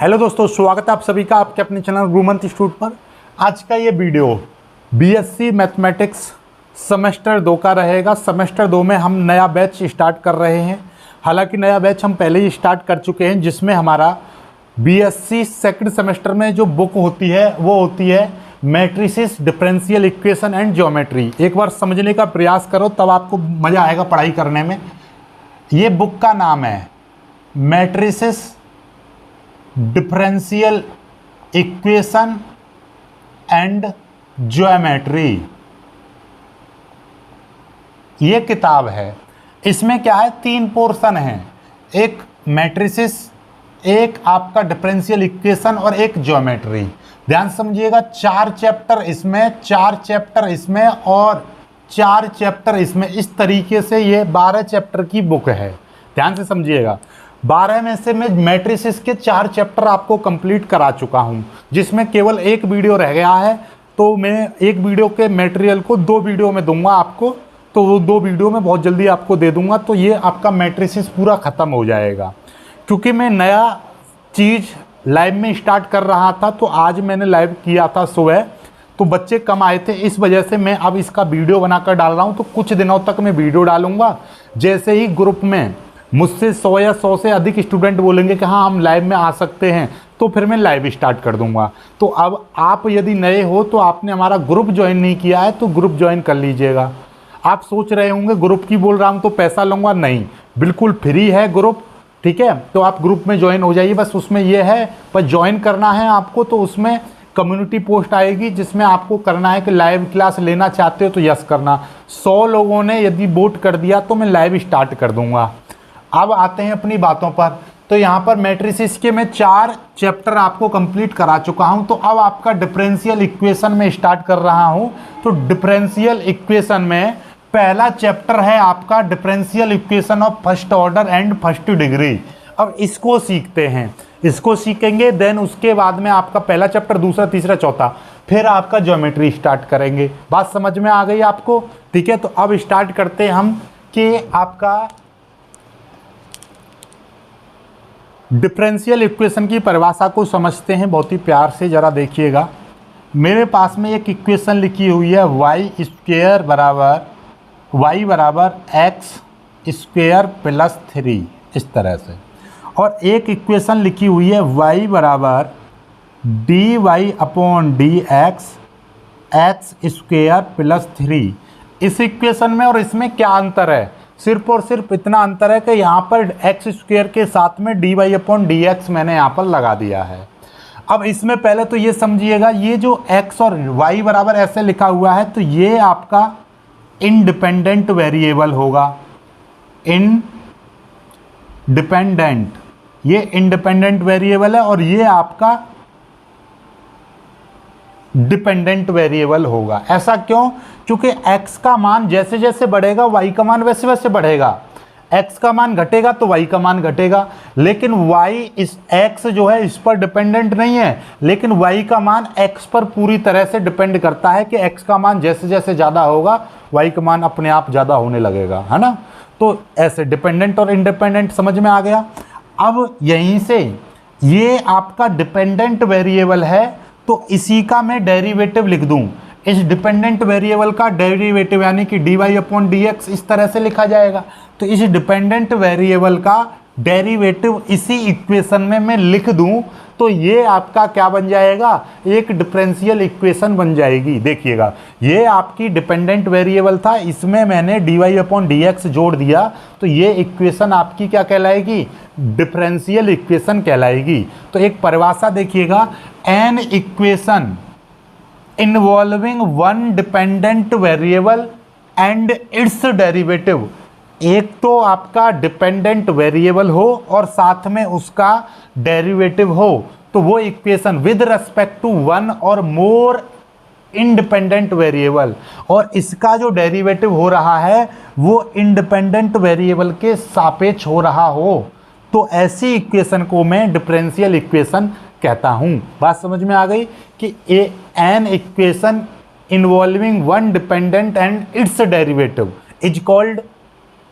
Hello दोस्तों, स्वागत है आप सभी का आपके अपने चैनल गुरुमंत्र इंस्टीट्यूट पर। आज का ये वीडियो बीएससी मैथमेटिक्स सेमेस्टर 2 का रहेगा। सेमेस्टर 2 में हम नया बैच स्टार्ट कर रहे हैं। हालांकि नया बैच हम पहले ही स्टार्ट कर चुके हैं, जिसमें हमारा बीएससी सेकंड सेमेस्टर में जो बुक होती है वो होती है matrices, differential equation and geometry. एक बार समझने का प्रयास करो, तब आपको मज़ा आएगा पढ़ाई करने में। ये बुक का नाम है matrices, differential equation and geometry. ये किताब है। इसमें क्या है, 3 पोर्शन हैं, एक मैट्रिसेस, एक आपका डिफरेंशियल इक्वेशन और एक ज्योमेट्री। ध्यान समझिएगा, 4 चैप्टर इसमें, 4 चैप्टर इसमें और 4 चैप्टर इसमें। इस तरीके से ये 12 चैप्टर की बुक है। ध्यान से समझिएगा, 12 में से मैं मैट्रिसेस के 4 चैप्टर आपको कंप्लीट करा चुका हूं, जिसमें केवल एक वीडियो रह गया है। तो मैं एक वीडियो के मटेरियल को 2 वीडियो में दूंगा आपको, तो वो 2 वीडियो में बहुत जल्दी आपको दे दूंगा। तो ये आपका मैट्रिसेस पूरा ख़त्म हो जाएगा। क्योंकि मैं नया चीज़ लाइव में स्टार्ट कर रहा था, तो आज मैंने लाइव किया था सुबह, तो बच्चे कम आए थे, इस वजह से मैं अब इसका वीडियो बनाकर डाल रहा हूँ। तो कुछ दिनों तक मैं वीडियो डालूंगा। जैसे ही ग्रुप में मुझसे 100 या 100 से अधिक स्टूडेंट बोलेंगे कि हाँ हम लाइव में आ सकते हैं, तो फिर मैं लाइव स्टार्ट कर दूंगा। तो अब आप यदि नए हो तो आपने हमारा ग्रुप ज्वाइन नहीं किया है, तो ग्रुप ज्वाइन कर लीजिएगा। आप सोच रहे होंगे ग्रुप की बोल रहा हूँ तो पैसा लूँगा, नहीं, बिल्कुल फ्री है ग्रुप। ठीक है, तो आप ग्रुप में ज्वाइन हो जाइए। बस उसमें यह है, बस ज्वाइन करना है आपको। तो उसमें कम्युनिटी पोस्ट आएगी, जिसमें आपको करना है कि लाइव क्लास लेना चाहते हो तो यस करना। 100 लोगों ने यदि वोट कर दिया तो मैं लाइव स्टार्ट कर दूंगा। अब आते हैं अपनी बातों पर। तो यहाँ पर मैट्रिसेस के मैं 4 चैप्टर आपको कंप्लीट करा चुका हूँ। तो अब आपका डिफरेंशियल इक्वेशन में स्टार्ट कर रहा हूँ। तो डिफरेंशियल इक्वेशन में पहला चैप्टर है आपका differential equation of first order and first degree. अब इसको सीखते हैं, इसको सीखेंगे, देन उसके बाद में आपका पहला चैप्टर, दूसरा, तीसरा, चौथा, फिर आपका ज्योमेट्री स्टार्ट करेंगे। बात समझ में आ गई आपको? ठीक है, तो अब स्टार्ट करते हैं हम कि आपका डिफरेंशियल इक्वेशन की परिभाषा को समझते हैं बहुत ही प्यार से। ज़रा देखिएगा, मेरे पास में एक इक्वेशन लिखी हुई है y² बराबर x² + 3, इस तरह से। और एक इक्वेशन लिखी हुई है y बराबर dy/dx x² + 3। इस इक्वेशन में और इसमें क्या अंतर है? सिर्फ और सिर्फ इतना अंतर है कि यहाँ पर x² के साथ में dy/dx मैंने यहाँ पर लगा दिया है। अब इसमें पहले तो ये समझिएगा, ये जो x और y बराबर ऐसे लिखा हुआ है, तो ये आपका इंडिपेंडेंट वेरिएबल होगा। इंडिपेंडेंट, ये इंडिपेंडेंट वेरिएबल है, और ये आपका डिपेंडेंट वेरिएबल होगा। ऐसा क्यों? क्योंकि x का मान जैसे जैसे बढ़ेगा y का मान वैसे वैसे बढ़ेगा। x का मान घटेगा तो y का मान घटेगा। लेकिन y, इस x जो है इस पर डिपेंडेंट नहीं है, लेकिन y का मान x पर पूरी तरह से डिपेंड करता है कि x का मान जैसे जैसे ज़्यादा होगा y का मान अपने आप ज़्यादा होने लगेगा, है ना। तो ऐसे डिपेंडेंट और इंडिपेंडेंट समझ में आ गया। अब यहीं से ये आपका डिपेंडेंट वेरिएबल है, तो इसी का मैं डेरिवेटिव लिख दूं। इस डिपेंडेंट वेरिएबल का डेरिवेटिव यानी कि dy/dx इस तरह से लिखा जाएगा। तो इस डिपेंडेंट वेरिएबल का डेरिवेटिव इसी इक्वेशन में मैं लिख दूं, तो ये आपका क्या बन जाएगा? एक डिफरेंशियल इक्वेशन बन जाएगी। देखिएगा, ये आपकी डिपेंडेंट वेरिएबल था, इसमें मैंने dy/dx जोड़ दिया, तो ये इक्वेशन आपकी क्या कहलाएगी? डिफरेंशियल इक्वेशन कहलाएगी। तो एक परिभाषा देखिएगा, an equation involving one dependent variable and it's derivative. एक तो आपका डिपेंडेंट वेरिएबल हो और साथ में उसका डेरिवेटिव हो, तो वो equation with respect to one और मोर इंडिपेंडेंट वेरिएबल, और इसका जो डेरिवेटिव हो रहा है वो इंडिपेंडेंट वेरिएबल के सापेक्ष हो रहा हो, तो ऐसी इक्वेशन को मैं डिफरेंशियल इक्वेशन कहता हूँ। बात समझ में आ गई कि an equation involving one dependent and it's derivative is called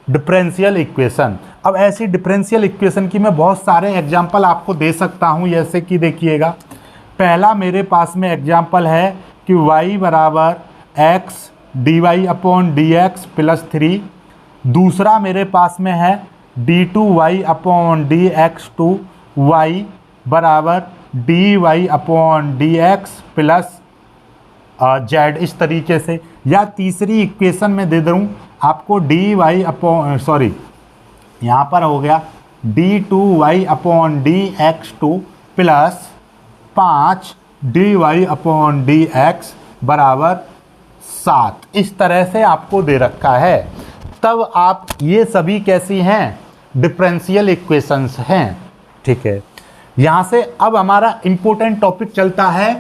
differential equation. अब ऐसी डिफरेंशियल इक्वेशन की मैं बहुत सारे एग्जाम्पल आपको दे सकता हूँ, जैसे कि देखिएगा, पहला मेरे पास में एग्जाम्पल है कि y बराबर x d Y upon D x plus 3। दूसरा मेरे पास में है d two Y upon D x two y बराबर d Y upon D x plus z, इस तरीके से। या तीसरी इक्वेशन में दे दूँ आपको डी वाई अपॉन सॉरी यहाँ पर हो गया D two Y upon D x two plus 5 D Y upon D x बराबर 7। इस तरह से आपको दे रखा है। तब आप ये सभी कैसी हैं, डिफरेंशियल इक्वेशंस हैं। ठीक है, यहाँ से अब हमारा इम्पोर्टेंट टॉपिक चलता है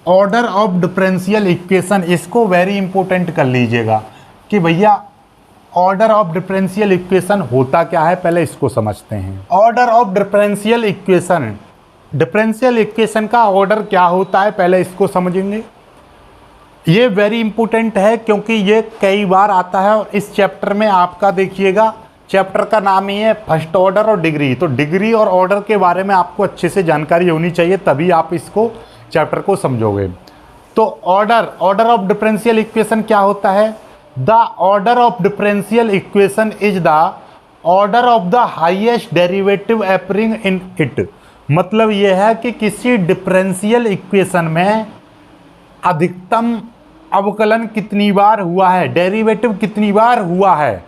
ऑर्डर ऑफ डिफरेंशियल इक्वेशन। इसको वेरी इंपॉर्टेंट कर लीजिएगा कि भैया ऑर्डर ऑफ डिफरेंशियल इक्वेशन होता क्या है, पहले इसको समझते हैं। Order of differential equation, differential equation का ऑर्डर क्या होता है पहले इसको समझेंगे। ये वेरी इंपॉर्टेंट है क्योंकि ये कई बार आता है और इस चैप्टर में आपका देखिएगा, चैप्टर का नाम ही है फर्स्ट ऑर्डर और डिग्री। तो डिग्री और ऑर्डर के बारे में आपको अच्छे से जानकारी होनी चाहिए, तभी आप इसको चैप्टर को समझोगे। तो ऑर्डर ऑफ डिफरेंशियल इक्वेशन क्या होता है, the order of differential equation is the order of the highest derivative appearing in it. मतलब यह है कि किसी डिफरेंशियल इक्वेशन में अधिकतम अवकलन कितनी बार हुआ है, डेरिवेटिव कितनी बार हुआ है,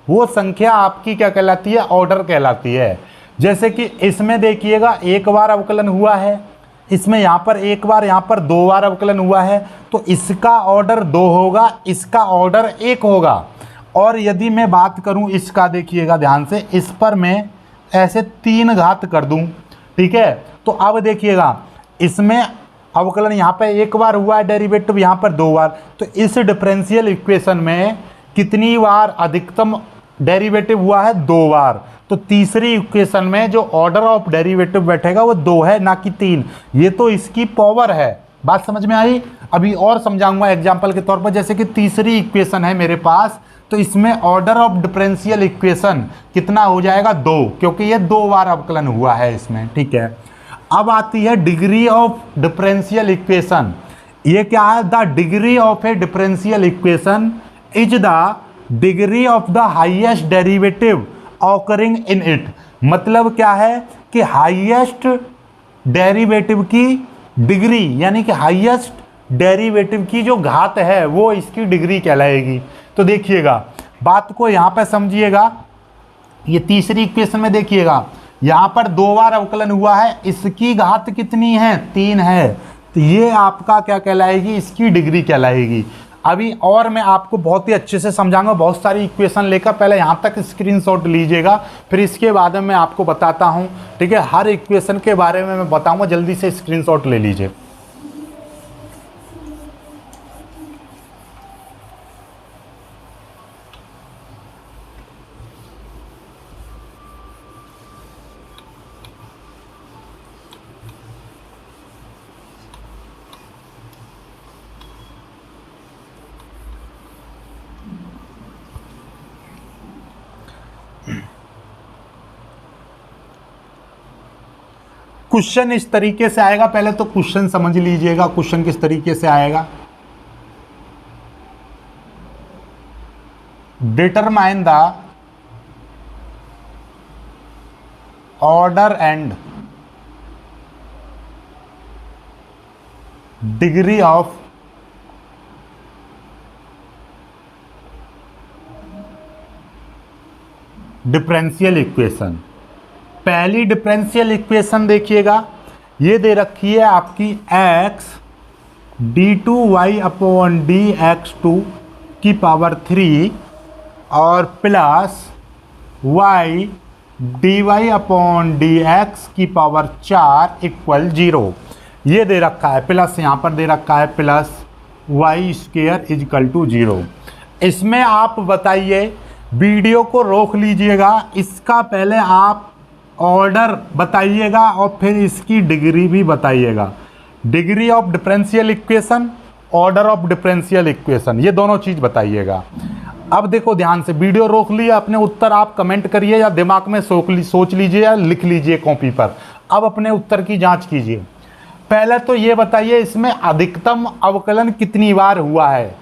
वो संख्या आपकी क्या कहलाती है, ऑर्डर कहलाती है। जैसे कि इसमें देखिएगा एक बार अवकलन हुआ है, इसमें यहाँ पर एक बार, यहाँ पर 2 बार अवकलन हुआ है, तो इसका ऑर्डर 2 होगा, इसका ऑर्डर 1 होगा। और यदि मैं बात करूँ इसका, देखिएगा ध्यान से, इस पर मैं ऐसे 3 घात कर दूँ, ठीक है। तो अब देखिएगा इसमें अवकलन यहाँ पे 1 बार हुआ है, डेरिवेटिव यहाँ पर 2 बार, तो इस डिफरेंशियल इक्वेशन में कितनी बार अधिकतम डेरिवेटिव हुआ है, 2 बार। तो तीसरी इक्वेशन में जो ऑर्डर ऑफ डेरिवेटिव बैठेगा वो 2 है, ना कि 3। ये तो इसकी पावर है। बात समझ में आई? अभी और समझाऊंगा एग्जांपल के तौर पर। जैसे कि तीसरी इक्वेशन है मेरे पास, तो इसमें ऑर्डर ऑफ डिफरेंशियल इक्वेशन कितना हो जाएगा, 2, क्योंकि ये 2 बार अवकलन हुआ है इसमें। ठीक है, अब आती है डिग्री ऑफ डिफरेंशियल इक्वेशन। ये क्या है, the degree of A differential equation is the degree of the highest derivative occurring in it. मतलब क्या है कि हाईएस्ट डेरिवेटिव की डिग्री, यानी कि हाईएस्ट डेरिवेटिव की जो घात है वो इसकी डिग्री कहलाएगी। तो देखिएगा बात को यहाँ पे समझिएगा। ये तीसरी इक्वेशन में देखिएगा यहाँ पर 2 बार अवकलन हुआ है, इसकी घात कितनी है, 3 है, तो ये आपका क्या कहलाएगी, इसकी डिग्री कहलाएगी। अभी और मैं आपको बहुत ही अच्छे से समझाऊंगा, बहुत सारी इक्वेशन लेकर। पहले यहाँ तक स्क्रीनशॉट लीजिएगा, फिर इसके बाद में मैं आपको बताता हूँ। ठीक है, हर इक्वेशन के बारे में मैं बताऊँगा, जल्दी से स्क्रीनशॉट ले लीजिए। क्वेश्चन इस तरीके से आएगा, पहले तो क्वेश्चन समझ लीजिएगा। क्वेश्चन किस तरीके से आएगा, determine the order and degree of differential equation. पहली डिफरेंशियल इक्वेशन देखिएगा, ये दे रखी है आपकी x d2y upon D x two की पावर 3 और plus y dy upon D x की पावर 4 इक्वल 0। ये दे रखा है, प्लस यहाँ पर दे रखा है plus Y square equal to 0। इसमें आप बताइए, वीडियो को रोक लीजिएगा, इसका पहले आप ऑर्डर बताइएगा और फिर इसकी डिग्री भी बताइएगा। Degree of differential equation, order of differential equation, ये दोनों चीज़ बताइएगा। अब देखो ध्यान से, वीडियो रोक लिया, अपने उत्तर आप कमेंट करिए या दिमाग में सोच लीजिए या लिख लीजिए कॉपी पर। अब अपने उत्तर की जांच कीजिए। पहले तो ये बताइए इसमें अधिकतम अवकलन कितनी बार हुआ है,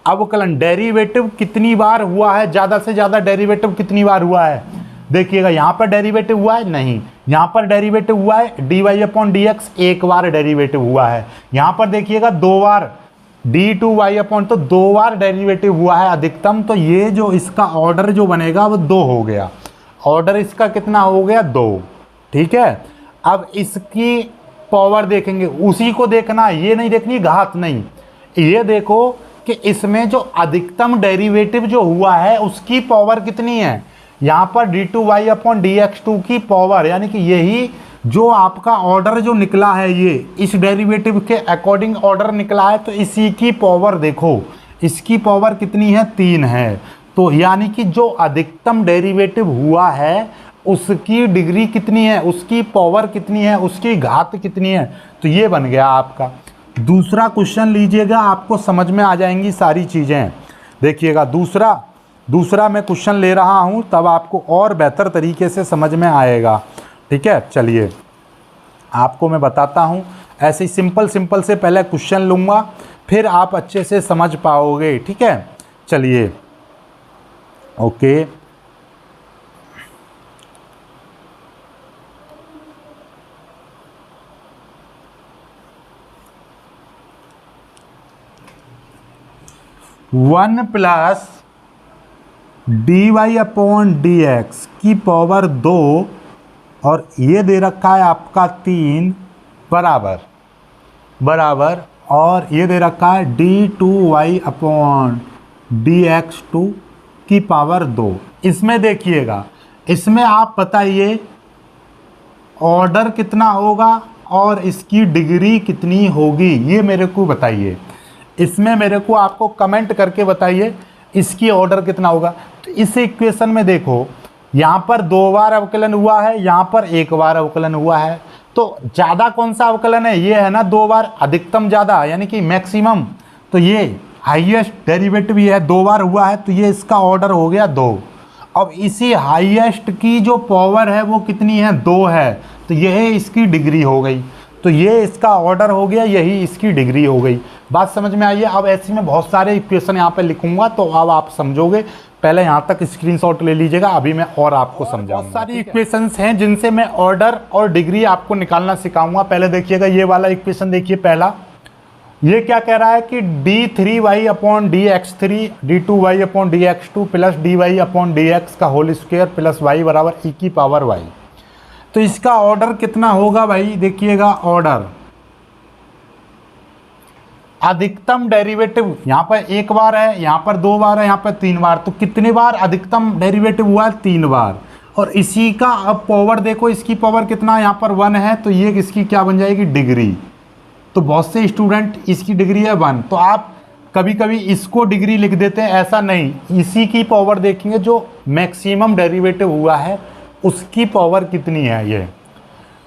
अवकलन डेरिवेटिव कितनी बार हुआ है, ज़्यादा से ज़्यादा डेरिवेटिव कितनी बार हुआ है। देखिएगा यहाँ पर डेरिवेटिव हुआ है, नहीं, यहाँ पर डेरिवेटिव हुआ है dy अपॉन dx, एक बार डेरिवेटिव हुआ है। यहाँ पर देखिएगा दो बार d2y अपॉन, तो दो बार डेरिवेटिव हुआ है अधिकतम। तो ये जो इसका ऑर्डर जो बनेगा वो 2 हो गया, ऑर्डर इसका कितना हो गया 2, ठीक है। अब इसकी पावर देखेंगे, उसी को देखना, ये नहीं देखनी घात नहीं, ये देखो कि इसमें जो अधिकतम डेरिवेटिव जो हुआ है उसकी पावर कितनी है। यहाँ पर d2y अपॉन dx2 की पावर, यानी कि यही जो आपका ऑर्डर जो निकला है ये इस डेरिवेटिव के अकॉर्डिंग ऑर्डर निकला है, तो इसी की पावर देखो, इसकी पावर कितनी है 3 है। तो यानी कि जो अधिकतम डेरिवेटिव हुआ है उसकी डिग्री कितनी है, उसकी पावर कितनी है, उसकी घात कितनी है। तो ये बन गया आपका। दूसरा क्वेश्चन लीजिएगा, आपको समझ में आ जाएंगी सारी चीज़ें। देखिएगा दूसरा मैं क्वेश्चन ले रहा हूँ, तब आपको और बेहतर तरीके से समझ में आएगा, ठीक है। चलिए आपको मैं बताता हूँ, ऐसे ही सिंपल से पहले क्वेश्चन लूँगा, फिर आप अच्छे से समझ पाओगे, ठीक है। चलिए okay, one plus dy upon dx की पावर 2 और ये दे रखा है आपका 3 बराबर और ये दे रखा है d2y अपॉन dx2 की पावर 2। इसमें देखिएगा, इसमें आप बताइए ऑर्डर कितना होगा और इसकी डिग्री कितनी होगी, ये मेरे को बताइए। इसमें मेरे को आपको कमेंट करके बताइए इसकी ऑर्डर कितना होगा। तो इस इक्वेशन में देखो, यहाँ पर 2 बार अवकलन हुआ है, यहाँ पर 1 बार अवकलन हुआ है। तो ज़्यादा कौन सा अवकलन है, ये है ना 2 बार, अधिकतम ज़्यादा यानी कि मैक्सिमम। तो ये हाईएस्ट डेरिवेटिव ये है, 2 बार हुआ है, तो ये इसका ऑर्डर हो गया 2। अब इसी हाईएस्ट की जो पावर है वो कितनी है 2 है, तो यह इसकी डिग्री हो गई। तो ये इसका ऑर्डर हो गया, यही इसकी डिग्री हो गई। बात समझ में आई है। अब ऐसे में बहुत सारे इक्वेशन यहाँ पे लिखूंगा तो अब आप समझोगे। पहले यहाँ तक स्क्रीनशॉट ले लीजिएगा, अभी मैं और आपको समझाऊंगा। बहुत सारी इक्वेशंस हैं जिनसे मैं ऑर्डर और डिग्री आपको निकालना सिखाऊंगा। पहले देखिएगा ये वाला इक्वेशन देखिए, पहला ये क्या कह रहा है कि d3y upon dx3 d2y upon dx2 plus dy upon dx का होल स्क्वायर प्लस y बराबर e की पावर y। तो इसका ऑर्डर कितना होगा भाई, देखिएगा ऑर्डर अधिकतम डेरिवेटिव यहाँ पर 1 बार है, यहाँ पर 2 बार है, यहाँ पर 3 बार। तो कितने बार अधिकतम डेरिवेटिव हुआ है 3 बार। और इसी का अब पावर देखो, इसकी पावर कितना, यहाँ पर 1 है, तो ये इसकी क्या बन जाएगी डिग्री। तो बहुत से स्टूडेंट इसकी डिग्री है 1, तो आप कभी कभी इसको डिग्री लिख देते हैं, ऐसा नहीं, इसी की पावर देखेंगे जो मैक्सिमम डेरिवेटिव हुआ है उसकी पावर कितनी है। ये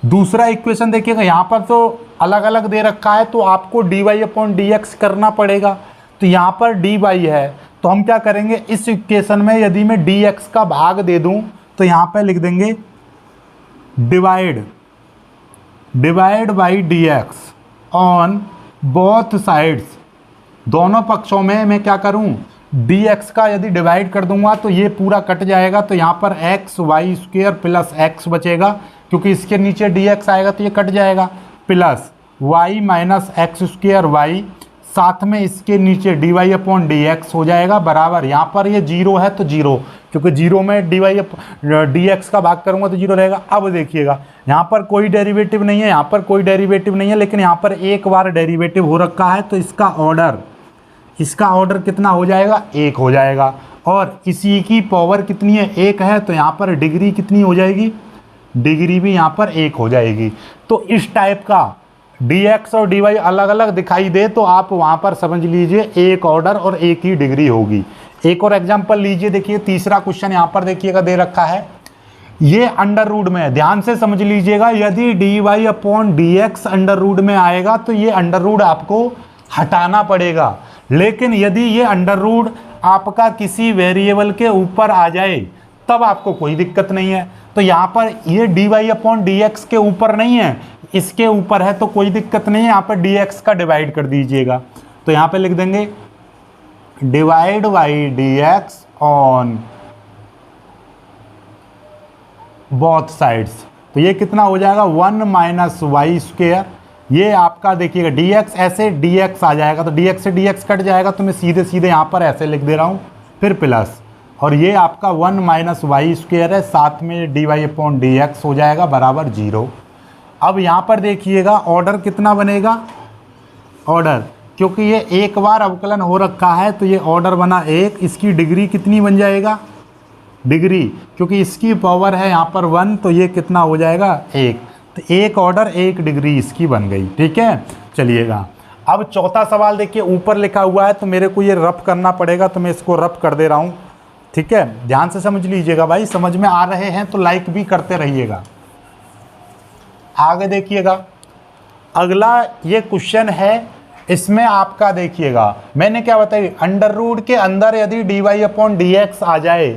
दूसरा इक्वेशन देखिएगा, यहाँ पर तो अलग अलग दे रखा है, तो आपको dy अपॉन dx करना पड़ेगा। तो यहाँ पर dy है, तो हम क्या करेंगे, इस इक्वेशन में यदि मैं dx का भाग दे दूँ तो यहाँ पर लिख देंगे divide by dx on both sides. दोनों पक्षों में मैं क्या करूं, dx का यदि डिवाइड कर दूंगा तो ये पूरा कट जाएगा। तो यहाँ पर X Y square plus X बचेगा, क्योंकि इसके नीचे dx आएगा तो ये कट जाएगा, plus y minus X square Y, साथ में इसके नीचे dy अपॉन dx हो जाएगा बराबर। यहाँ पर ये 0 है तो 0, क्योंकि 0 में dx का भाग करूँगा तो 0 रहेगा। अब देखिएगा यहाँ पर कोई डेरिवेटिव नहीं है, यहाँ पर कोई डेरिवेटिव नहीं है, लेकिन यहाँ पर 1 बार डेरिवेटिव हो रखा है, तो इसका ऑर्डर कितना हो जाएगा 1 हो जाएगा। और इसी की पावर कितनी है 1 है, तो यहाँ पर डिग्री कितनी हो जाएगी, डिग्री भी यहाँ पर 1 हो जाएगी। तो इस टाइप का dx और dy अलग अलग दिखाई दे तो आप वहाँ पर समझ लीजिए एक ऑर्डर और एक ही डिग्री होगी। एक और एग्जांपल लीजिए, देखिए तीसरा क्वेश्चन यहाँ पर देखिएगा दे रखा है, ये अंडर रूट में है, ध्यान से समझ लीजिएगा। यदि dy upon dx under root में आएगा तो ये अंडर रूट आपको हटाना पड़ेगा, लेकिन यदि ये अंडर रूट आपका किसी वेरिएबल के ऊपर आ जाए तब आपको कोई दिक्कत नहीं है। तो यहाँ पर ये dy/dx के ऊपर नहीं है, इसके ऊपर है, तो कोई दिक्कत नहीं है। यहाँ पर dx का डिवाइड कर दीजिएगा, तो यहाँ पे लिख देंगे divide by dx on both sides. तो ये कितना हो जाएगा 1 माइनस वाई स्क्वेयर। ये आपका देखिएगा dx ऐसे dx आ जाएगा, तो dx से dx कट जाएगा, तो मैं सीधे सीधे यहाँ पर ऐसे लिख दे रहा हूँ, फिर प्लस, और ये आपका 1 माइनस वाई स्क्वेयर है, साथ में dy/dx हो जाएगा बराबर 0। अब यहाँ पर देखिएगा ऑर्डर कितना बनेगा, ऑर्डर, क्योंकि ये एक बार अवकलन हो रखा है तो ये ऑर्डर बना 1, इसकी डिग्री कितनी बन जाएगा, डिग्री, क्योंकि इसकी पावर है यहाँ पर 1, तो ये कितना हो जाएगा 1, तो 1 ऑर्डर 1 डिग्री इसकी बन गई। ठीक है, चलिएगा अब चौथा सवाल देखिए, ऊपर लिखा हुआ है तो मेरे को ये रफ करना पड़ेगा, तो मैं इसको रफ कर दे रहा हूँ। ठीक है, ध्यान से समझ लीजिएगा भाई, समझ में आ रहे हैं तो लाइक भी करते रहिएगा। आगे देखिएगा, अगला ये क्वेश्चन है, इसमें आपका देखिएगा मैंने क्या बताया, अंडर रूट के अंदर यदि dy/dx आ जाए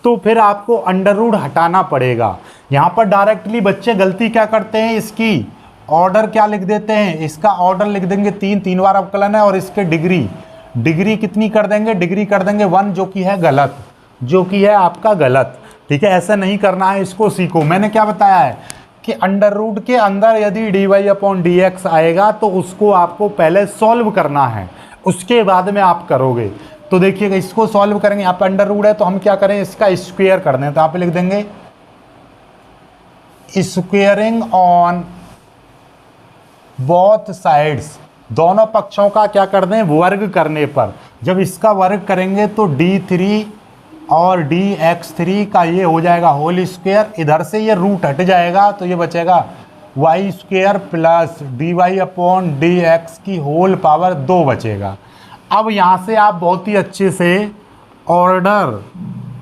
तो फिर आपको अंडर रूट हटाना पड़ेगा। यहाँ पर डायरेक्टली बच्चे गलती क्या करते हैं, इसकी ऑर्डर क्या लिख देते हैं, इसका ऑर्डर लिख देंगे 3 बार अवकलन है, और इसके डिग्री कितनी कर देंगे, डिग्री कर देंगे 1, जो कि है गलत, जो कि है आपका गलत। ठीक है, ऐसा नहीं करना है, इसको सीखो। मैंने क्या बताया है कि अंडर रूट के अंदर यदि dy/dx आएगा तो उसको आपको पहले सॉल्व करना है, उसके बाद में आप करोगे। तो देखिएगा इसको सॉल्व करेंगे, यहाँ पे अंडर रूट है तो हम क्या करें, इसका स्क्वायर कर दें, तो यहाँ पे लिख देंगे स्क्वेयरिंग ऑन बोथ साइड्स, दोनों पक्षों का क्या कर दें, वर्ग करने पर। जब इसका वर्ग करेंगे तो d3 और dx3 का ये हो जाएगा होल स्क्वायर, इधर से ये रूट हट जाएगा तो ये बचेगा वाई स्क्वायर प्लस dy/dx की होल पावर 2 बचेगा। अब यहाँ से आप बहुत ही अच्छे से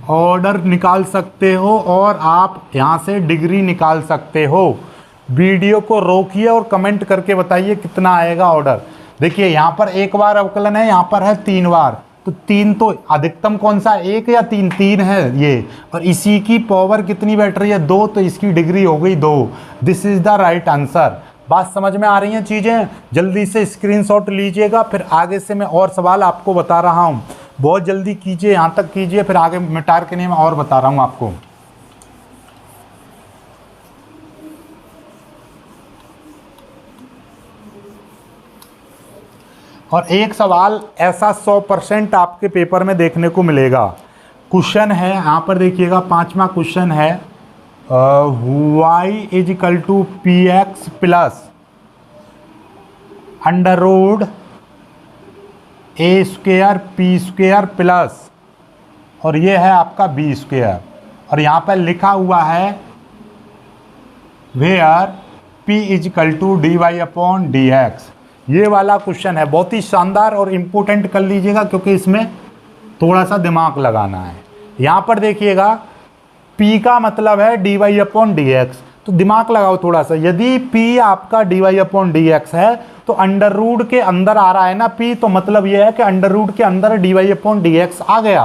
ऑर्डर निकाल सकते हो, और आप यहाँ से डिग्री निकाल सकते हो। वीडियो को रोकिए और कमेंट करके बताइए कितना आएगा ऑर्डर। देखिए यहाँ पर 1 बार अवकलन है, यहाँ पर है 3 बार, तो 3 तो अधिकतम कौन सा, 1 या 3 है ये, और इसी की पावर कितनी बैठ रही है 2, तो इसकी डिग्री हो गई 2। This is the right answer. बात समझ में आ रही हैं चीज़ें, जल्दी से स्क्रीनशॉट लीजिएगा, फिर आगे से मैं और सवाल आपको बता रहा हूँ, बहुत जल्दी कीजिए, यहाँ तक कीजिए, फिर आगे मिटार के लिए मैं और बता रहा हूँ आपको। और एक सवाल ऐसा 100% आपके पेपर में देखने को मिलेगा। क्वेश्चन है यहाँ पर देखिएगा, 5वां क्वेश्चन है, y = px plus under root a² p² plus, और ये है आपका b², और यहाँ पर लिखा हुआ है वेयर p = dy/dx। ये वाला क्वेश्चन है, बहुत ही शानदार और इम्पोर्टेंट कर लीजिएगा, क्योंकि इसमें थोड़ा सा दिमाग लगाना है। यहाँ पर देखिएगा P का मतलब है dy/dx, तो दिमाग लगाओ थोड़ा सा। यदि P आपका dy/dx है तो अंडर रूट के अंदर आ रहा है ना P, तो मतलब यह है कि अंडर रूट के अंदर dy/dx आ गया,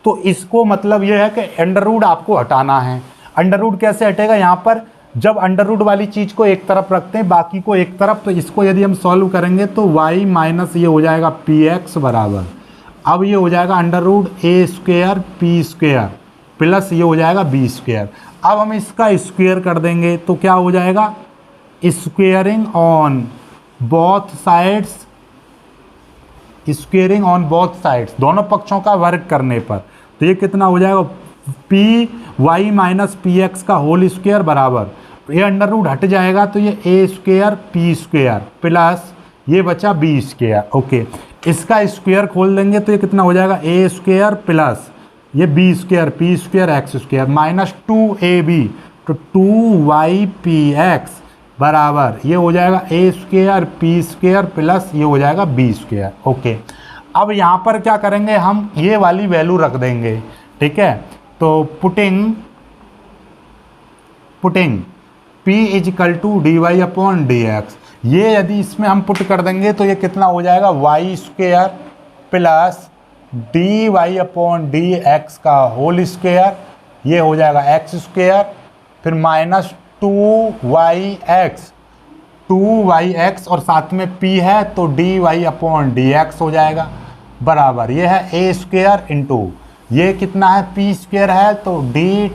तो इसको मतलब यह है कि अंडर रूट आपको हटाना है। अंडर रूट कैसे हटेगा, यहाँ पर जब अंडर रूट वाली चीज़ को एक तरफ रखते हैं, बाकी को एक तरफ, तो इसको यदि हम सॉल्व करेंगे तो y माइनस ये हो जाएगा px बराबर, अब ये हो जाएगा under root a² p² plus ये हो जाएगा b²। अब हम इसका स्क्वायर कर देंगे तो क्या हो जाएगा, squaring on both sides, squaring on both sides, दोनों पक्षों का वर्ग करने पर, तो ये कितना हो जाएगा y माइनस px का होल स्क्वायर बराबर, ये अंडर रूट हट जाएगा तो ये a² p² प्लस ये बचा b²। ओके, इसका स्क्वायर खोल देंगे तो ये कितना हो जाएगा, a² प्लस ये b² p² x² minus 2ab, तो 2ypx बराबर ये हो जाएगा a² p² प्लस ये हो जाएगा b²। ओके, अब यहाँ पर क्या करेंगे, हम ये वाली वैल्यू रख देंगे। ठीक है, तो पुटिंग p = dy/dx, ये यदि इसमें हम पुट कर देंगे तो ये कितना हो जाएगा y² plus D Y upon D x का होल स्क्वायर, ये हो जाएगा एक्स स्क्वायर, फिर माइनस 2y(x), 2y(x) और साथ में p है तो D Y upon D X हो जाएगा, बराबर ये है ए स्क्वायर इंटू ये कितना है पी स्क्वायर है तो D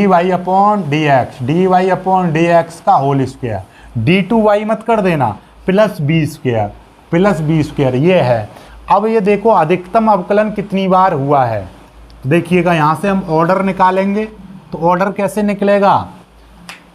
Y upon D x, d Y upon D x का whole square, d two y मत कर देना, प्लस बी स्क्वायर ये है। अब ये देखो अधिकतम अवकलन कितनी बार हुआ है, देखिएगा यहाँ से हम ऑर्डर निकालेंगे तो ऑर्डर कैसे निकलेगा,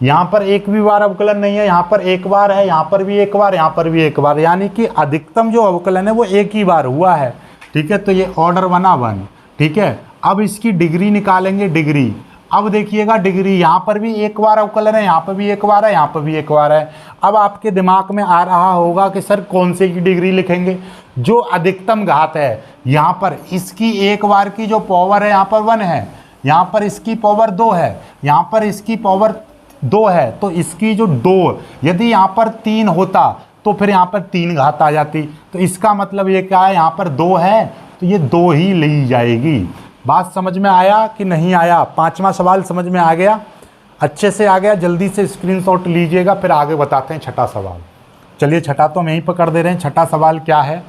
यहाँ पर एक भी बार अवकलन नहीं है, यहाँ पर एक बार है, यहाँ पर भी एक बार, यहाँ पर भी एक बार, यानी कि अधिकतम जो अवकलन है वो एक ही बार हुआ है। ठीक है, तो ये ऑर्डर बना 1। ठीक है, अब इसकी डिग्री निकालेंगे, डिग्री। अब देखिएगा डिग्री, यहाँ पर भी एक बार अवकलन है, यहाँ पर भी एक बार है, यहाँ पर भी एक बार है। अब आपके दिमाग में आ रहा होगा कि सर कौन से की डिग्री लिखेंगे, जो अधिकतम घात है, यहाँ पर इसकी एक बार की जो पावर है यहाँ पर 1 है, यहाँ पर इसकी पावर 2 है, यहाँ पर इसकी पावर 2 है, तो इसकी जो 2, यदि यहाँ पर 3 होता तो फिर यहाँ पर 3 घात आ जाती, तो इसका मतलब ये क्या है, यहाँ पर 2 है तो ये 2 ही ली जाएगी। बात समझ में आया कि नहीं आया? 5वां सवाल समझ में आ गया, अच्छे से आ गया? जल्दी से स्क्रीनशॉट लीजिएगा, फिर आगे बताते हैं छठा सवाल। चलिए छठा तो हम यहीं पर कर दे रहे हैं। छठा सवाल क्या है?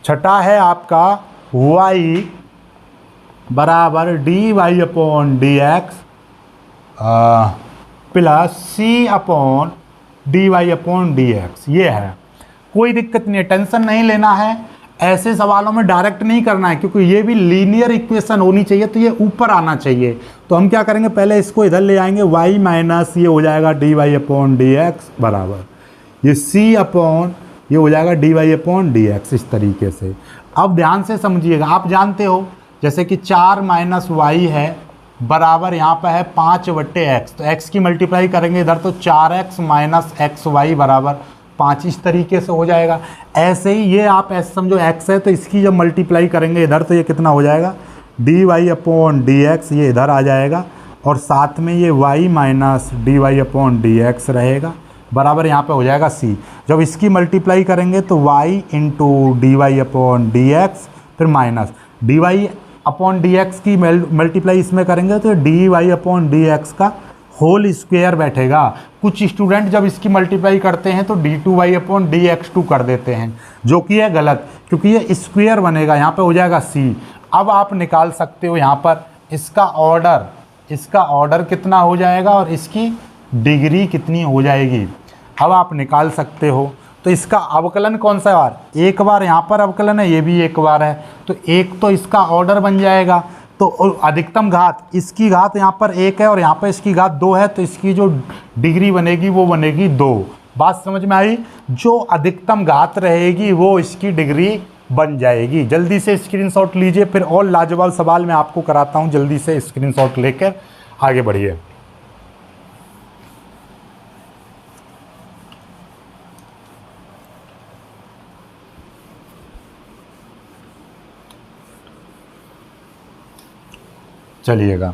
छठा है आपका y बराबर d Y upon D x plus c upon d Y upon D x, ये है। कोई दिक्कत नहीं है, टेंशन नहीं लेना है, ऐसे सवालों में डायरेक्ट नहीं करना है, क्योंकि ये भी लीनियर इक्वेशन होनी चाहिए, तो ये ऊपर आना चाहिए। तो हम क्या करेंगे, पहले इसको इधर ले आएंगे, y माइनस ये हो जाएगा d Y upon D x बराबर ये c अपॉन ये हो जाएगा d Y upon D x, इस तरीके से। अब ध्यान से समझिएगा, आप जानते हो जैसे कि 4 माइनस वाई है बराबर यहाँ पर है 5/x, तो x की मल्टीप्लाई करेंगे इधर तो 4x माइनस एक्स वाई बराबर 5, इस तरीके से हो जाएगा। ऐसे ही ये आप ऐसे समझो x है तो इसकी जब मल्टीप्लाई करेंगे इधर तो ये कितना हो जाएगा d Y upon D x, ये इधर आ जाएगा और साथ में ये y minus d Y upon D x रहेगा बराबर यहाँ पे हो जाएगा c। जब इसकी मल्टीप्लाई करेंगे तो y into d Y upon D x फिर minus d Y upon D x की मल्टीप्लाई इसमें करेंगे तो D Y upon D x का होल स्क्वायर बैठेगा। कुछ स्टूडेंट जब इसकी मल्टीप्लाई करते हैं तो d two Y upon D x two कर देते हैं, जो कि है गलत, क्योंकि ये स्क्वायर बनेगा, यहाँ पे हो जाएगा c। अब आप निकाल सकते हो यहाँ पर इसका ऑर्डर कितना हो जाएगा और इसकी डिग्री कितनी हो जाएगी, अब आप निकाल सकते हो। तो इसका अवकलन कौन सा बार, एक बार यहाँ पर अवकलन है, ये भी एक बार है, तो एक तो इसका ऑर्डर बन जाएगा। तो अधिकतम घात, इसकी घात यहाँ पर 1 है और यहाँ पर इसकी घात 2 है, तो इसकी जो डिग्री बनेगी वो बनेगी 2। बात समझ में आई? जो अधिकतम घात रहेगी वो इसकी डिग्री बन जाएगी। जल्दी से स्क्रीनशॉट लीजिए, फिर और लाजवाब सवाल मैं आपको कराता हूँ, जल्दी से स्क्रीनशॉट लेकर आगे बढ़िए। चलिएगा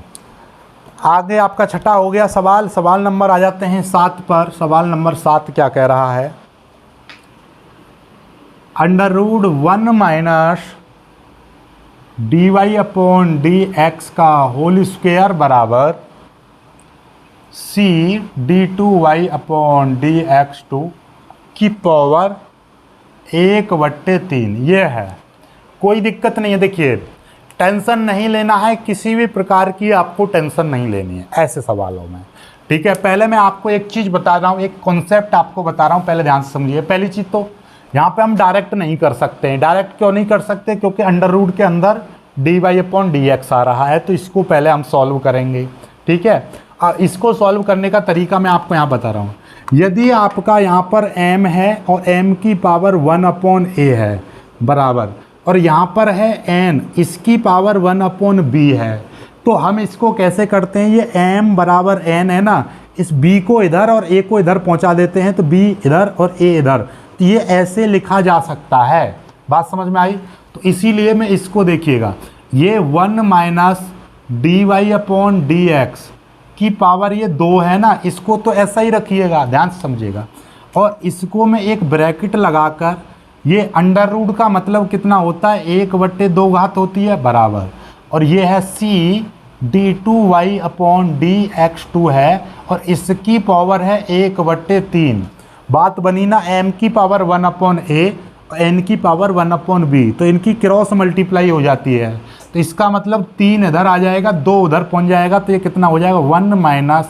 आगे, आपका छठा हो गया सवाल। सवाल नंबर आ जाते हैं 7 पर। सवाल नंबर 7 क्या कह रहा है, √1 minus d Y upon D x का होल स्क्वायर बराबर c d two Y upon D x two की पावर 1/3, ये है। कोई दिक्कत नहीं है, देखिए टेंशन नहीं लेना है, किसी भी प्रकार की आपको टेंशन नहीं लेनी है ऐसे सवालों में। ठीक है, पहले मैं आपको एक चीज़ बता रहा हूँ, एक कॉन्सेप्ट आपको बता रहा हूँ, पहले ध्यान से समझिए। पहली चीज़ तो यहाँ पे हम डायरेक्ट नहीं कर सकते हैं। डायरेक्ट क्यों नहीं कर सकते? क्योंकि अंडर रूट के अंदर d Y upon D x आ रहा है, तो इसको पहले हम सॉल्व करेंगे। ठीक है, और इसको सॉल्व करने का तरीका मैं आपको यहाँ बता रहा हूँ। यदि आपका यहाँ पर m है और m की पावर 1/a है बराबर, और यहाँ पर है n, इसकी पावर 1/b है, तो हम इसको कैसे करते हैं, ये m बराबर n है ना, इस b को इधर और a को इधर पहुँचा देते हैं, तो b इधर और a इधर, तो ये ऐसे लिखा जा सकता है। बात समझ में आई? तो इसीलिए मैं इसको देखिएगा, ये 1 minus d Y upon D x की पावर ये 2 है ना, इसको तो ऐसा ही रखिएगा, ध्यान से समझिएगा। और इसको मैं एक ब्रैकेट लगाकर ये अंडर रूट का मतलब कितना होता है, 1/2 घात होती है बराबर, और ये है सी d2y अपॉन dx2 है, और इसकी पावर है 1/3। बात बनी ना, m की पावर 1/a और n की पावर 1/b, तो इनकी क्रॉस मल्टीप्लाई हो जाती है, तो इसका मतलब 3 इधर आ जाएगा, 2 उधर पहुंच जाएगा, तो ये कितना हो जाएगा 1 माइनस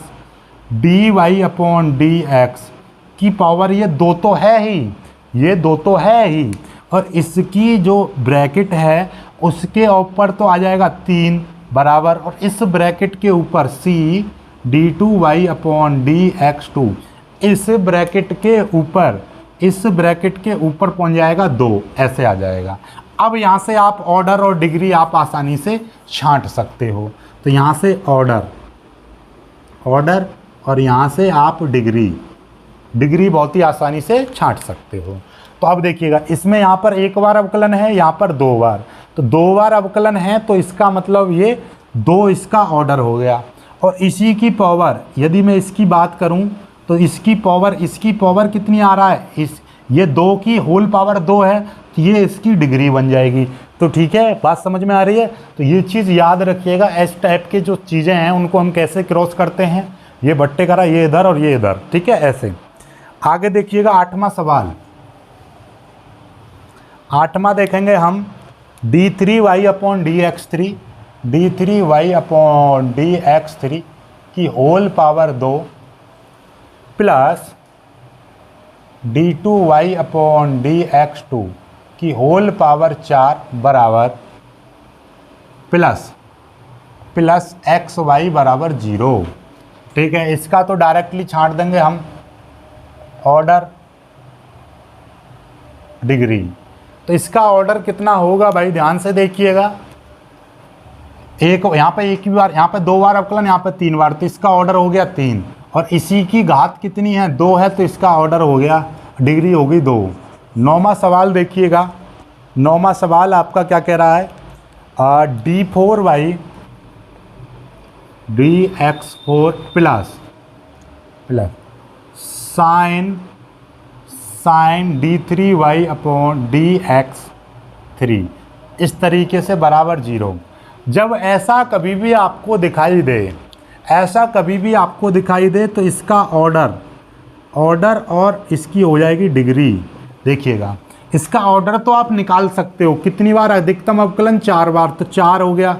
dy अपॉन dx की पावर, ये 2 तो है ही, ये 2 तो है ही, और इसकी जो ब्रैकेट है उसके ऊपर तो आ जाएगा 3 बराबर, और इस ब्रैकेट के ऊपर c d2y अपॉन dx2, इस ब्रैकेट के ऊपर, इस ब्रैकेट के ऊपर पहुंच जाएगा 2, ऐसे आ जाएगा। अब यहाँ से आप ऑर्डर और डिग्री आप आसानी से छांट सकते हो, तो यहाँ से ऑर्डर, ऑर्डर और यहाँ से आप डिग्री, डिग्री बहुत ही आसानी से छांट सकते हो। तो अब देखिएगा, इसमें यहाँ पर एक बार अवकलन है, यहाँ पर 2 बार, तो 2 बार अवकलन है, तो इसका मतलब ये 2 इसका ऑर्डर हो गया, और इसी की पावर, यदि मैं इसकी बात करूँ तो इसकी पावर कितनी आ रहा है, इस ये 2 की होल पावर 2 है, तो ये इसकी डिग्री बन जाएगी। तो ठीक है, बात समझ में आ रही है। तो ये चीज़ याद रखिएगा, इस टाइप के जो चीज़ें हैं उनको हम कैसे क्रॉस करते हैं, ये बट्टे करा, ये इधर और ये इधर, ठीक है, ऐसे। आगे देखिएगा 8वां सवाल, 8वां देखेंगे हम, d3y upon dx3, d3y upon dx3 की whole power 2 plus d2y upon dx2 की होल पावर 4 बराबर प्लस xy बराबर 0। ठीक है, इसका तो डायरेक्टली छांट देंगे हम, ऑर्डर डिग्री। तो इसका ऑर्डर कितना होगा भाई, ध्यान से देखिएगा, एक यहाँ पे एक ही बार, यहाँ पे 2 बार अवकलन, यहाँ पे 3 बार, तो इसका ऑर्डर हो गया 3, और इसी की घात कितनी है, 2 है, तो इसका ऑर्डर हो गया, डिग्री हो गई 2। 9वां सवाल देखिएगा, 9वां सवाल आपका क्या कह रहा है, d4y dx4 plus sign d3y upon dx3 इस तरीके से बराबर 0। जब ऐसा कभी भी आपको दिखाई दे, ऐसा कभी भी आपको दिखाई दे, तो इसका ऑर्डर और इसकी हो जाएगी डिग्री। देखिएगा, इसका ऑर्डर तो आप निकाल सकते हो, कितनी बार, अधिकतम अवकलन 4 बार, तो 4 हो गया।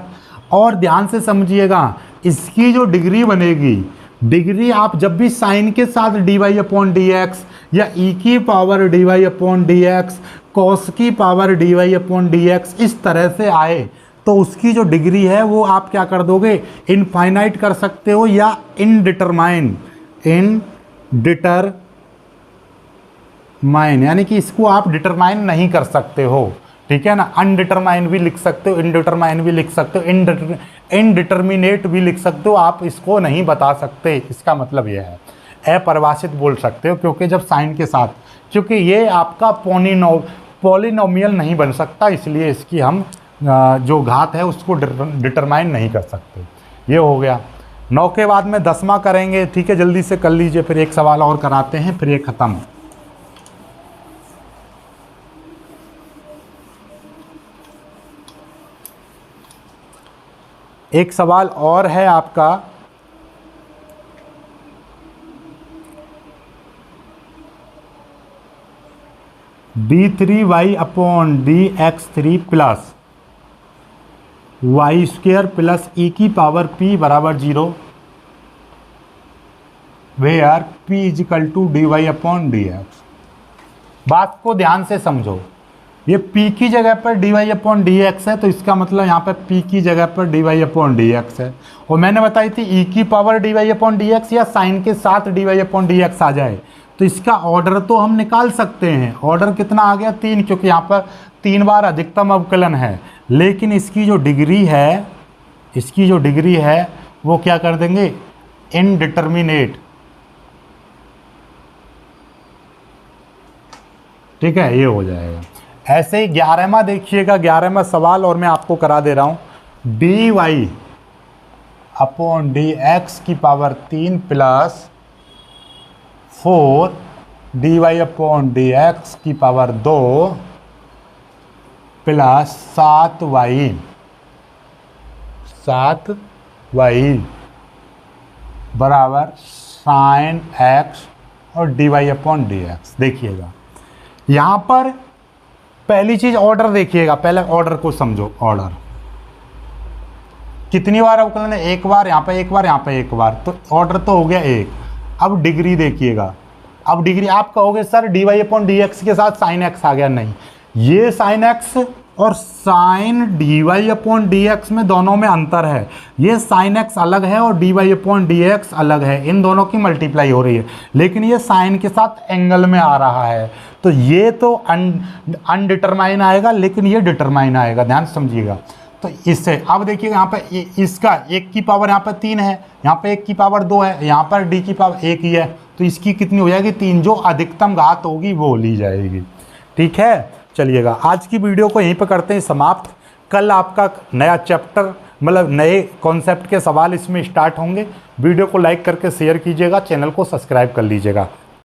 और ध्यान से समझिएगा, इसकी जो डिग्री बनेगी, डिग्री आप जब भी साइन के साथ dy अपॉन dx या e की power dy upon dx, cos की पावर dy अपॉन dx इस तरह से आए, तो उसकी जो डिग्री है वो आप क्या कर दोगे, इनफाइनाइट कर सकते हो, या इनडिटरमाइन, यानी कि इसको आप डिटरमाइन नहीं कर सकते हो, ठीक है ना। अनडिटरमाइन भी लिख सकते हो, इनडिटरमाइन भी लिख सकते हो, इनडिटर्मिनेट भी लिख सकते हो, आप इसको नहीं बता सकते, इसका मतलब यह है। अपरिभाषित बोल सकते हो, क्योंकि जब साइन के साथ, क्योंकि ये आपका पॉलिनोमियल नहीं बन सकता, इसलिए इसकी हम जो घात है उसको डिटरमाइन नहीं कर सकते। ये हो गया। 9 के बाद में 10वां करेंगे, ठीक है, जल्दी से कर लीजिए, फिर एक सवाल और कराते हैं, फिर ये ख़त्म। एक सवाल और है आपका, d3y upon dx3 plus y square plus e की पावर p बराबर 0, where p equal to dy upon dx। बात को ध्यान से समझो, ये p की जगह पर dy अपॉन dx है, तो इसका मतलब यहाँ पर p की जगह पर dy अपॉन dx है, और मैंने बताई थी e की पावर dy अपॉन dx या साइन के साथ dy अपॉन dx आ जाए, तो इसका ऑर्डर तो हम निकाल सकते हैं। ऑर्डर कितना आ गया, 3, क्योंकि यहाँ पर 3 बार अधिकतम अवकलन है। लेकिन इसकी जो डिग्री है, वो क्या कर देंगे, इनडिटर्मिनेट, ठीक है, ये हो जाएगा। ऐसे ही 11वां देखिएगा, 11वां सवाल, और मैं आपको करा दे रहा हूँ, dy अपॉन dx की power 3 plus 4 d Y upon D x की पावर 2 प्लस 7y बराबर साइन एक्स और d Y upon D x. देखिएगा यहाँ पर पहली चीज ऑर्डर देखिएगा, पहले ऑर्डर को समझो। ऑर्डर कितनी बार अवकलन है? एक बार, यहाँ पे एक बार, यहाँ पे एक बार, तो ऑर्डर तो हो गया एक। अब डिग्री देखिएगा, अब डिग्री आप कहोगे sir d Y upon D x के साथ साइन एक्स आ गया, नहीं, ये साइन एक्स और sine d Y upon D x में दोनों में अंतर है। ये साइन एक्स अलग है और d Y upon D x अलग है, इन दोनों की मल्टीप्लाई हो रही है, लेकिन ये साइन के साथ एंगल में आ रहा है, तो ये तो अनडिटरमाइन आएगा, लेकिन ये डिटरमाइन आएगा, ध्यान समझिएगा। तो इससे अब देखिए यहाँ पे इसका एक की पावर यहाँ पर 3 है, यहाँ पे एक की पावर 2 है, यहाँ पर डी की पावर 1 ही है, तो इसकी कितनी हो जाएगी? 3। जो अधिकतम घात होगी वो ली जाएगी। ठीक है, चलिएगा आज की वीडियो को यहीं पर करते हैं समाप्त। कल आपका नया चैप्टर मतलब नए कॉन्सेप्ट के सवाल इसमें स्टार्ट होंगे। वीडियो को लाइक करके शेयर कीजिएगा, चैनल को सब्सक्राइब कर लीजिएगा।